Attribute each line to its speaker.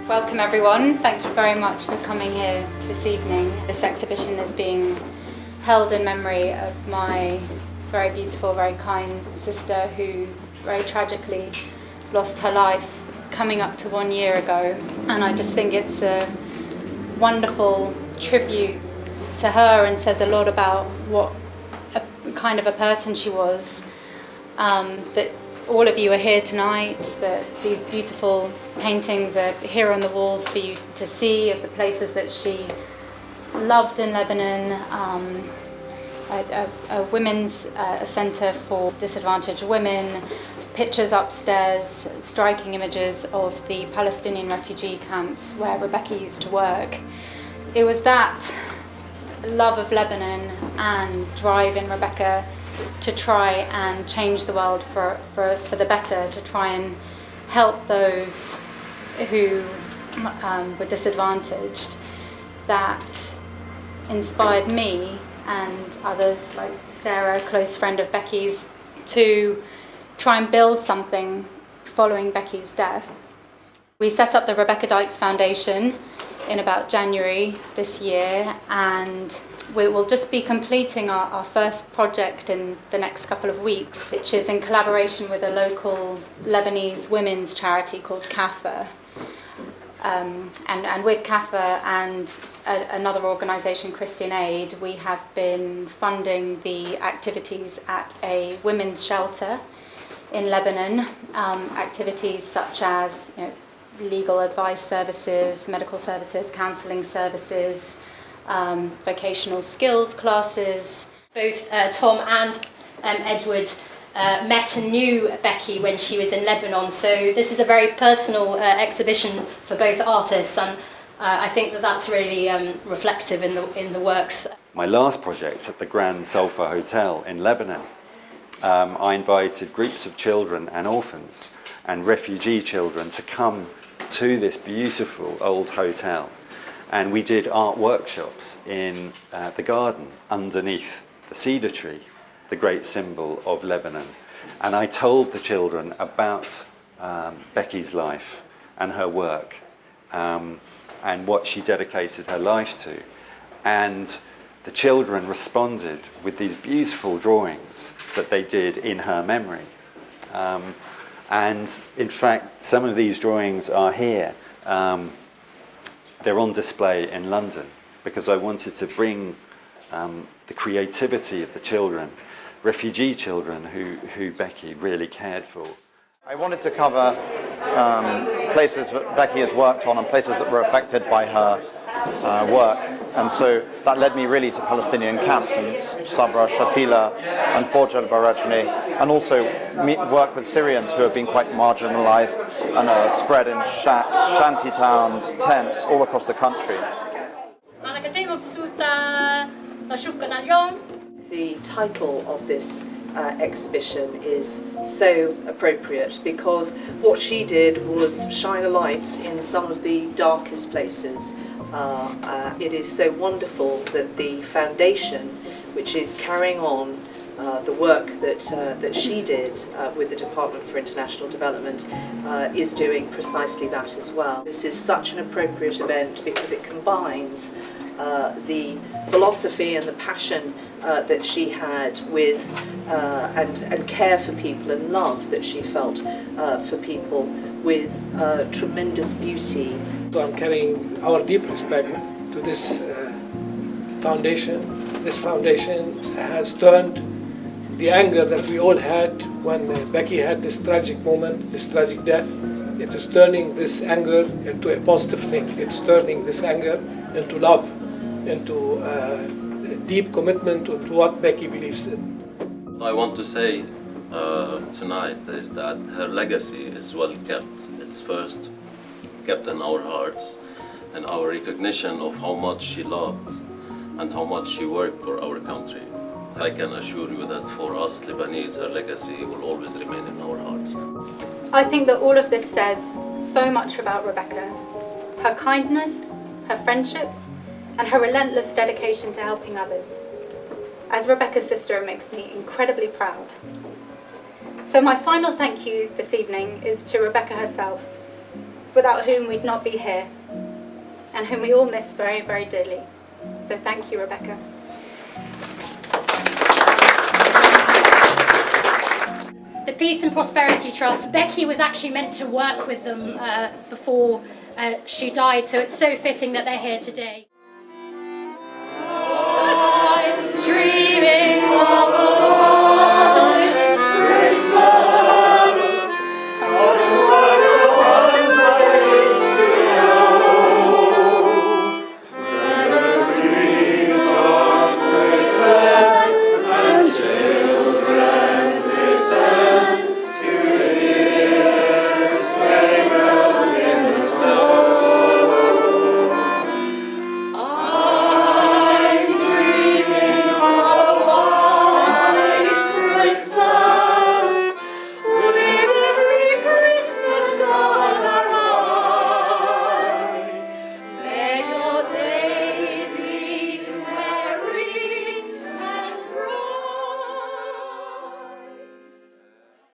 Speaker 1: Welcome everyone, thank you very much for coming here this evening. This exhibition is being held in memory of my very beautiful, very kind sister who very tragically lost her life coming up to 1 year ago. And I just think it's a wonderful tribute to her and says a lot about what kind of a person she was. That all of you are here tonight, that these beautiful paintings are here on the walls for you to see of the places that she loved in Lebanon. A women's centre for disadvantaged women, pictures upstairs, striking images of the Palestinian refugee camps where Rebecca used to work. It was that love of Lebanon and drive in Rebecca to try and change the world for the better, to try and help those who were disadvantaged, that inspired me and others like Sarah, a close friend of Becky's, to try and build something following Becky's death. We set up the Rebecca Dykes Foundation in about January this year, and we will just be completing our first project in the next couple of weeks, which is in collaboration with a local Lebanese women's charity called CAFA. And with CAFA and another organisation, Christian Aid, we have been funding the activities at a women's shelter in Lebanon, activities such as legal advice services, medical services, counselling services, vocational skills classes.
Speaker 2: Both Tom and Edward met and knew Becky when she was in Lebanon, so this is a very personal exhibition for both artists, and I think that that's really reflective in the works.
Speaker 3: My last project at the Grand Sulphur Hotel in Lebanon, I invited groups of children and orphans and refugee children to come to this beautiful old hotel. And we did art workshops in the garden underneath the cedar tree, the great symbol of Lebanon. And I told the children about Becky's life and her work and what she dedicated her life to. And the children responded with these beautiful drawings that they did in her memory. And in fact, some of these drawings are here. They're on display in London because I wanted to bring the creativity of the children, refugee children who Becky really cared for.
Speaker 4: I wanted to cover places that Becky has worked on and places that were affected by her work. And so that led me really to Palestinian camps in Sabra, Shatila and Fawj al-Barajni, and also work with Syrians who have been quite marginalised and are spread in shacks, shanty towns, tents all across the country.
Speaker 5: The title of this exhibition is so appropriate because what she did was shine a light in some of the darkest places. It is so wonderful that the foundation, which is carrying on the work that she did with the Department for International Development, is doing precisely that as well. This is such an appropriate event because it combines the philosophy and the passion that she had with and care for people and love that she felt for people with tremendous beauty.
Speaker 6: So I'm carrying our deep respect to this foundation. This foundation has turned the anger that we all had when Becky had this tragic moment, this tragic death. It is turning this anger into a positive thing. It's turning this anger into love, into a deep commitment to what Becky believes in.
Speaker 7: I want to say tonight is that her legacy is well kept. It's first kept in our hearts and our recognition of how much she loved and how much she worked for our country. I can assure you that for us Lebanese, her legacy will always remain in our hearts.
Speaker 1: I think that all of this says so much about Rebecca, her kindness, her friendships, and her relentless dedication to helping others. As Rebecca's sister, it makes me incredibly proud. So my final thank you this evening is to Rebecca herself, without whom we'd not be here, and whom we all miss very, very dearly. So thank you, Rebecca.
Speaker 2: The Peace and Prosperity Trust, Becky was actually meant to work with them before she died, so it's so fitting that they're here today.